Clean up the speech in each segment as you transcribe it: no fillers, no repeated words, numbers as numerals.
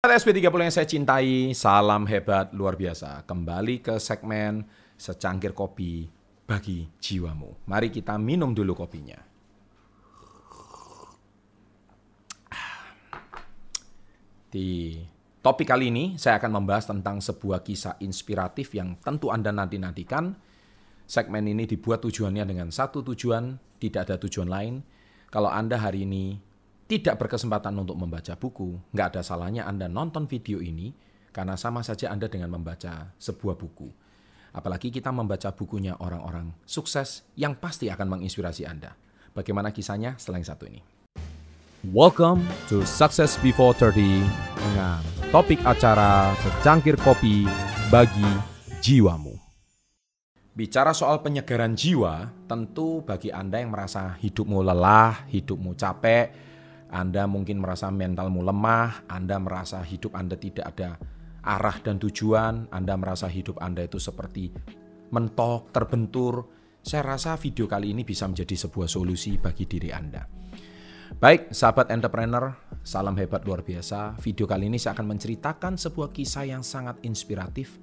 Sobat SP30 yang saya cintai, salam hebat luar biasa. Kembali ke segmen secangkir kopi bagi jiwamu. Mari kita minum dulu kopinya. Di topik kali ini saya akan membahas tentang sebuah kisah inspiratif yang tentu Anda nanti-nantikan. Segmen ini dibuat tujuannya dengan satu tujuan, tidak ada tujuan lain. Kalau Anda hari ini tidak berkesempatan untuk membaca buku, nggak ada salahnya Anda nonton video ini, karena sama saja Anda dengan membaca sebuah buku. Apalagi kita membaca bukunya orang-orang sukses yang pasti akan menginspirasi Anda. Bagaimana kisahnya setelah yang satu ini? Welcome to Success Before 30 dengan topik acara secangkir kopi bagi jiwamu. Bicara soal penyegaran jiwa, tentu bagi Anda yang merasa hidupmu lelah, hidupmu capek, Anda mungkin merasa mentalmu lemah, Anda merasa hidup Anda tidak ada arah dan tujuan, Anda merasa hidup Anda itu seperti mentok, terbentur. Saya rasa video kali ini bisa menjadi sebuah solusi bagi diri Anda. Baik, sahabat entrepreneur, salam hebat luar biasa. Video kali ini saya akan menceritakan sebuah kisah yang sangat inspiratif.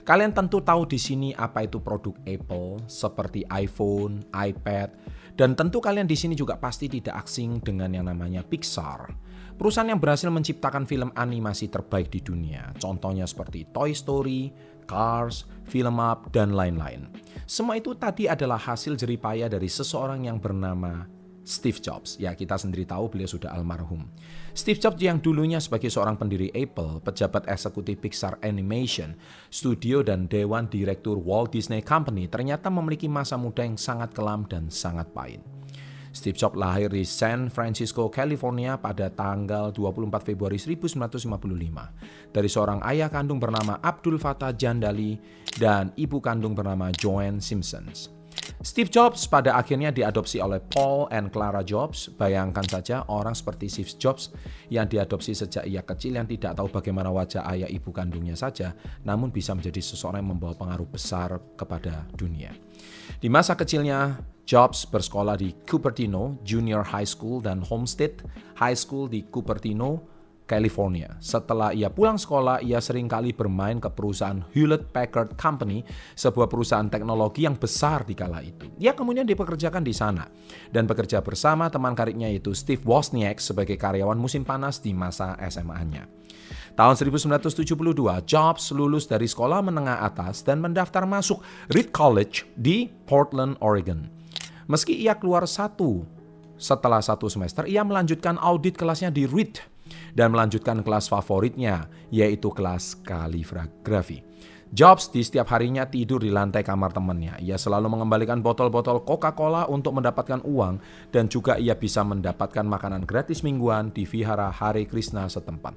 Kalian tentu tahu di sini apa itu produk Apple, seperti iPhone, iPad, dan tentu kalian di sini juga pasti tidak asing dengan yang namanya Pixar. Perusahaan yang berhasil menciptakan film animasi terbaik di dunia. Contohnya seperti Toy Story, Cars, Film Up, dan lain-lain. Semua itu tadi adalah hasil jeripaya dari seseorang yang bernama Steve Jobs. Ya, kita sendiri tahu beliau sudah almarhum. Steve Jobs yang dulunya sebagai seorang pendiri Apple, pejabat eksekutif Pixar Animation, studio dan dewan direktur Walt Disney Company ternyata memiliki masa muda yang sangat kelam dan sangat pahit. Steve Jobs lahir di San Francisco, California pada tanggal 24 Februari 1955 dari seorang ayah kandung bernama Abdul Fattah Jandali dan ibu kandung bernama Joanne Simpson. Steve Jobs pada akhirnya diadopsi oleh Paul and Clara Jobs. Bayangkan saja orang seperti Steve Jobs yang diadopsi sejak ia kecil, yang tidak tahu bagaimana wajah ayah ibu kandungnya saja, namun bisa menjadi seseorang yang membawa pengaruh besar kepada dunia. Di masa kecilnya, Jobs bersekolah di Cupertino Junior High School dan Homestead High School di Cupertino, California. Setelah ia pulang sekolah, ia seringkali bermain ke perusahaan Hewlett-Packard Company, sebuah perusahaan teknologi yang besar di kala itu. Ia kemudian dipekerjakan di sana dan bekerja bersama teman karibnya yaitu Steve Wozniak sebagai karyawan musim panas di masa SMA-nya. Tahun 1972, Jobs lulus dari sekolah menengah atas dan mendaftar masuk Reed College di Portland, Oregon. Meski ia keluar setelah satu semester, ia melanjutkan audit kelasnya di Reed dan melanjutkan kelas favoritnya, yaitu kelas kaligrafi. Jobs di setiap harinya tidur di lantai kamar temannya. Ia selalu mengembalikan botol-botol Coca-Cola untuk mendapatkan uang, dan juga ia bisa mendapatkan makanan gratis mingguan di vihara Hare Krishna setempat.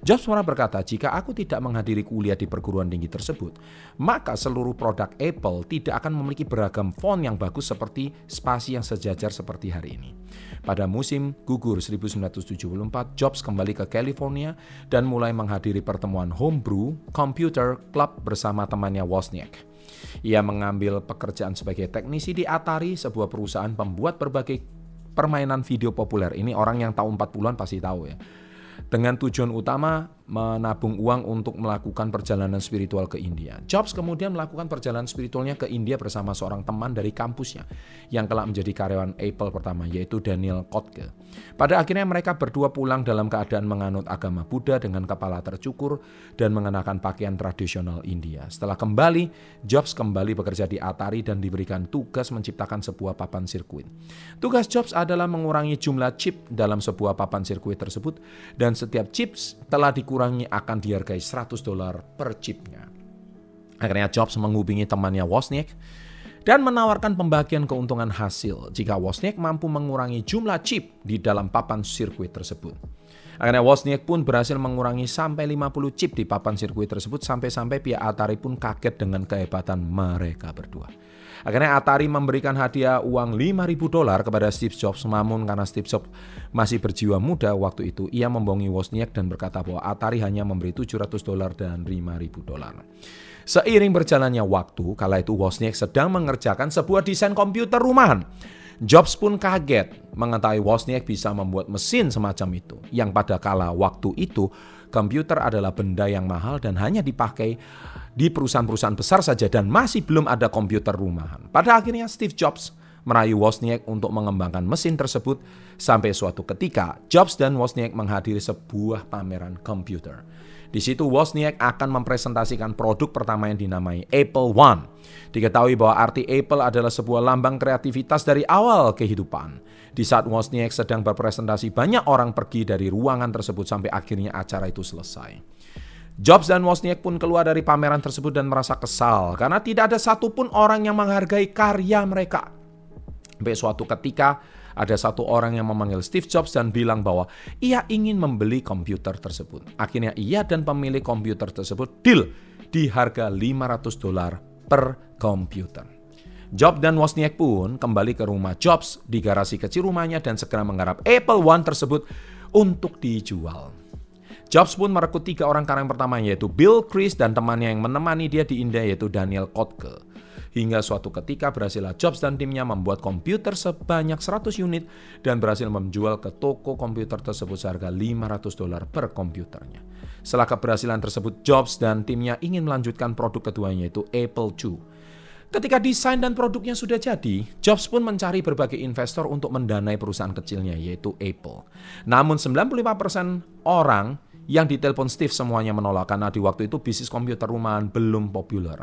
Jobs pernah berkata, jika aku tidak menghadiri kuliah di perguruan tinggi tersebut, maka seluruh produk Apple tidak akan memiliki beragam font yang bagus seperti spasi yang sejajar seperti hari ini. Pada musim gugur 1974, Jobs kembali ke California dan mulai menghadiri pertemuan Homebrew Computer Club bersama temannya Wozniak. Ia mengambil pekerjaan sebagai teknisi di Atari, sebuah perusahaan pembuat berbagai permainan video populer. Ini orang yang tahun 40-an pasti tahu ya. Dengan tujuan utama menabung uang untuk melakukan perjalanan spiritual ke India. Jobs kemudian melakukan perjalanan spiritualnya ke India bersama seorang teman dari kampusnya yang kelak menjadi karyawan Apple pertama, yaitu Daniel Kotke. Pada akhirnya mereka berdua pulang dalam keadaan menganut agama Buddha dengan kepala tercukur dan mengenakan pakaian tradisional India. Setelah kembali, Jobs kembali bekerja di Atari dan diberikan tugas menciptakan sebuah papan sirkuit. Tugas Jobs adalah mengurangi jumlah chip dalam sebuah papan sirkuit tersebut, dan setiap chips telah dikurangi akan dihargai $100 per chipnya. Akhirnya Jobs menghubungi temannya Wozniak dan menawarkan pembagian keuntungan hasil jika Wozniak mampu mengurangi jumlah chip di dalam papan sirkuit tersebut. Akhirnya Wozniak pun berhasil mengurangi sampai 50 chip di papan sirkuit tersebut, sampai-sampai pihak Atari pun kaget dengan kehebatan mereka berdua. Akhirnya Atari memberikan hadiah uang $5.000 kepada Steve Jobs, namun karena Steve Jobs masih berjiwa muda waktu itu, ia membohongi Wozniak dan berkata bahwa Atari hanya memberi $700 dan $5.000. Seiring berjalannya waktu, kala itu Wozniak sedang mengerjakan sebuah desain komputer rumahan. Jobs pun kaget mengetahui Wozniak bisa membuat mesin semacam itu, yang pada kala waktu itu komputer adalah benda yang mahal dan hanya dipakai di perusahaan-perusahaan besar saja dan masih belum ada komputer rumahan. Pada akhirnya Steve Jobs merayu Wozniak untuk mengembangkan mesin tersebut sampai suatu ketika Jobs dan Wozniak menghadiri sebuah pameran komputer. Di situ Wozniak akan mempresentasikan produk pertama yang dinamai Apple One. Diketahui bahwa arti Apple adalah sebuah lambang kreativitas dari awal kehidupan. Di saat Wozniak sedang berpresentasi, banyak orang pergi dari ruangan tersebut sampai akhirnya acara itu selesai. Jobs dan Wozniak pun keluar dari pameran tersebut dan merasa kesal karena tidak ada satupun orang yang menghargai karya mereka. Sampai suatu ketika ada satu orang yang memanggil Steve Jobs dan bilang bahwa ia ingin membeli komputer tersebut. Akhirnya ia dan pemilik komputer tersebut deal di harga $500 per komputer. Jobs dan Wozniak pun kembali ke rumah Jobs di garasi kecil rumahnya dan segera menggarap Apple One tersebut untuk dijual. Jobs pun merekrut 3 orang karyawan pertama yaitu Bill, Chris, dan temannya yang menemani dia di India yaitu Daniel Kottke. Hingga suatu ketika berhasillah Jobs dan timnya membuat komputer sebanyak 100 unit dan berhasil menjual ke toko komputer tersebut seharga $500 per komputernya. Setelah keberhasilan tersebut, Jobs dan timnya ingin melanjutkan produk keduanya yaitu Apple II. Ketika desain dan produknya sudah jadi, Jobs pun mencari berbagai investor untuk mendanai perusahaan kecilnya yaitu Apple. Namun 95% orang yang ditelepon Steve semuanya menolak karena di waktu itu bisnis komputer rumahan belum populer.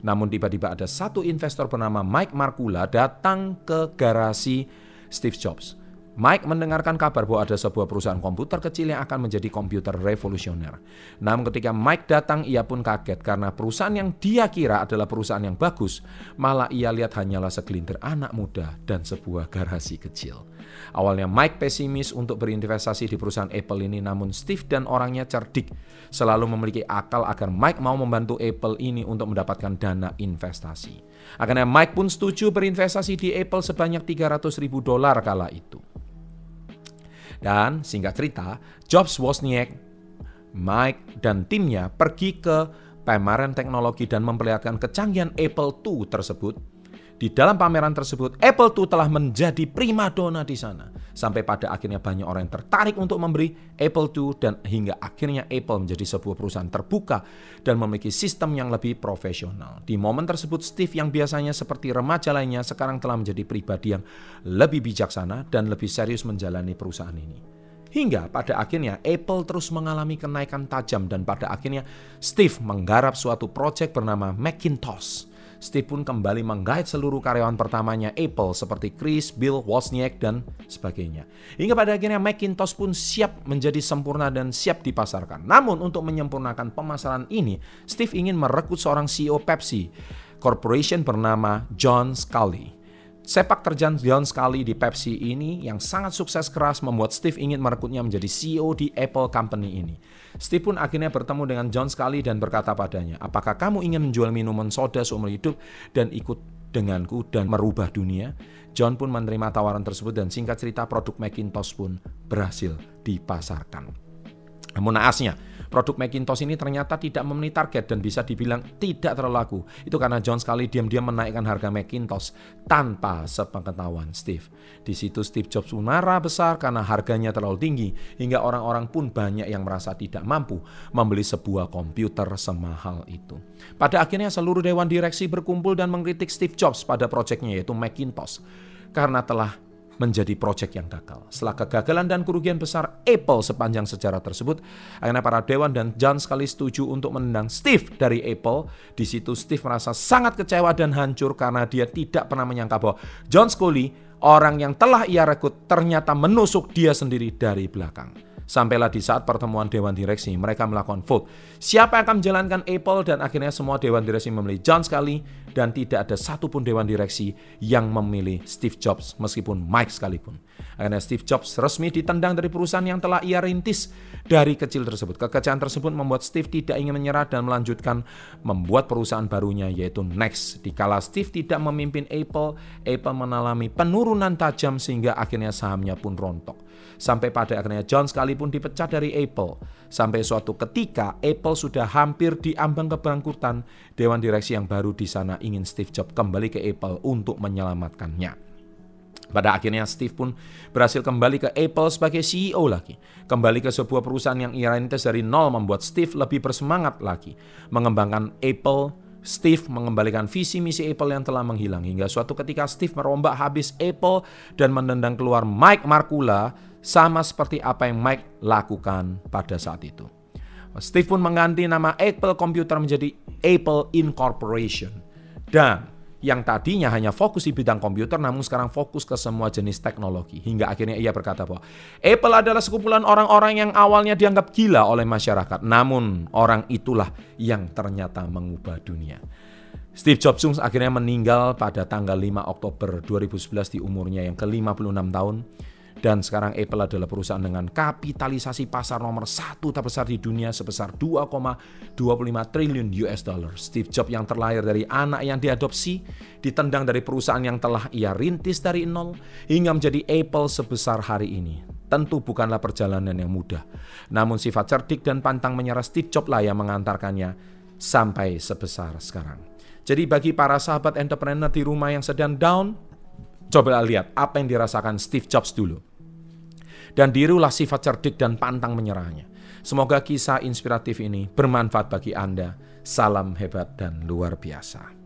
Namun tiba-tiba ada satu investor bernama Mike Markula datang ke garasi Steve Jobs. Mike mendengarkan kabar bahwa ada sebuah perusahaan komputer kecil yang akan menjadi komputer revolusioner. Namun ketika Mike datang, ia pun kaget karena perusahaan yang dia kira adalah perusahaan yang bagus, malah ia lihat hanyalah segelintir anak muda dan sebuah garasi kecil. Awalnya Mike pesimis untuk berinvestasi di perusahaan Apple ini, namun Steve dan orangnya cerdik, selalu memiliki akal agar Mike mau membantu Apple ini untuk mendapatkan dana investasi. Akhirnya Mike pun setuju berinvestasi di Apple sebanyak $300.000 kala itu. Dan singkat cerita, Jobs, Wozniak, Mike, dan timnya pergi ke pameran teknologi dan memperlihatkan kecanggihan Apple II tersebut. Di dalam pameran tersebut, Apple II telah menjadi primadona di sana. Sampai pada akhirnya banyak orang yang tertarik untuk membeli Apple II dan hingga akhirnya Apple menjadi sebuah perusahaan terbuka dan memiliki sistem yang lebih profesional. Di momen tersebut, Steve yang biasanya seperti remaja lainnya sekarang telah menjadi pribadi yang lebih bijaksana dan lebih serius menjalani perusahaan ini. Hingga pada akhirnya Apple terus mengalami kenaikan tajam dan pada akhirnya Steve menggarap suatu proyek bernama Macintosh. Steve pun kembali menggait seluruh karyawan pertamanya Apple seperti Chris, Bill, Wozniak, dan sebagainya. Hingga pada akhirnya Macintosh pun siap menjadi sempurna dan siap dipasarkan. Namun untuk menyempurnakan pemasaran ini, Steve ingin merekrut seorang CEO Pepsi Corporation bernama John Sculley. Sepak terjang John Sculley di Pepsi ini yang sangat sukses keras membuat Steve ingin merekrutnya menjadi CEO di Apple Company ini. Steve pun akhirnya bertemu dengan John Sculley dan berkata padanya, "Apakah kamu ingin menjual minuman soda seumur hidup dan ikut denganku dan merubah dunia?" John pun menerima tawaran tersebut dan singkat cerita produk Macintosh pun berhasil dipasarkan. Namun naasnya, produk Macintosh ini ternyata tidak memenuhi target dan bisa dibilang tidak terlalu laku. Itu karena John Sculley diam-diam menaikkan harga Macintosh tanpa sepengetahuan Steve. Di situ Steve Jobs marah besar karena harganya terlalu tinggi hingga orang-orang pun banyak yang merasa tidak mampu membeli sebuah komputer semahal itu. Pada akhirnya seluruh dewan direksi berkumpul dan mengkritik Steve Jobs pada proyeknya yaitu Macintosh karena telah menjadi proyek yang gagal. Setelah kegagalan dan kerugian besar Apple sepanjang sejarah tersebut, akhirnya para dewan dan John Sculley setuju untuk menendang Steve dari Apple. Di situ Steve merasa sangat kecewa dan hancur karena dia tidak pernah menyangka bahwa John Sculley, orang yang telah ia rekrut, ternyata menusuk dia sendiri dari belakang. Sampailah di saat pertemuan dewan direksi, mereka melakukan vote. Siapa yang akan menjalankan Apple dan akhirnya semua dewan direksi memilih John Sculley dan tidak ada satupun dewan direksi yang memilih Steve Jobs meskipun Mike sekalipun. Akhirnya Steve Jobs resmi ditendang dari perusahaan yang telah ia rintis dari kecil tersebut. Kekecewaan tersebut membuat Steve tidak ingin menyerah dan melanjutkan membuat perusahaan barunya yaitu Next. Dikala Steve tidak memimpin Apple, Apple mengalami penurunan tajam sehingga akhirnya sahamnya pun rontok. Sampai pada akhirnya John Sculley pun dipecat dari Apple. Sampai suatu ketika Apple sudah hampir di ambang kebangkrutan, dewan direksi yang baru di sana ingin Steve Jobs kembali ke Apple untuk menyelamatkannya. Pada akhirnya Steve pun berhasil kembali ke Apple sebagai CEO lagi. Kembali ke sebuah perusahaan yang ia rintis dari nol membuat Steve lebih bersemangat lagi mengembangkan Apple. Steve mengembalikan visi misi Apple yang telah menghilang hingga suatu ketika Steve merombak habis Apple dan menendang keluar Mike Markula sama seperti apa yang Mike lakukan pada saat itu. Steve pun mengganti nama Apple Computer menjadi Apple Incorporation. Dan yang tadinya hanya fokus di bidang komputer namun sekarang fokus ke semua jenis teknologi. Hingga akhirnya ia berkata bahwa Apple adalah sekumpulan orang-orang yang awalnya dianggap gila oleh masyarakat. Namun orang itulah yang ternyata mengubah dunia. Steve Jobs akhirnya meninggal pada tanggal 5 Oktober 2011 di umurnya yang ke-56 tahun. Dan sekarang Apple adalah perusahaan dengan kapitalisasi pasar nomor 1 terbesar di dunia sebesar 2,25 triliun US dollar. Steve Jobs yang terlahir dari anak yang diadopsi, ditendang dari perusahaan yang telah ia rintis dari nol, hingga menjadi Apple sebesar hari ini. Tentu bukanlah perjalanan yang mudah. Namun sifat cerdik dan pantang menyerah Steve Jobs lah yang mengantarkannya sampai sebesar sekarang. Jadi bagi para sahabat entrepreneur di rumah yang sedang down, coba lihat apa yang dirasakan Steve Jobs dulu. Dan diriulah sifat cerdik dan pantang menyerahnya. Semoga kisah inspiratif ini bermanfaat bagi Anda. Salam hebat dan luar biasa.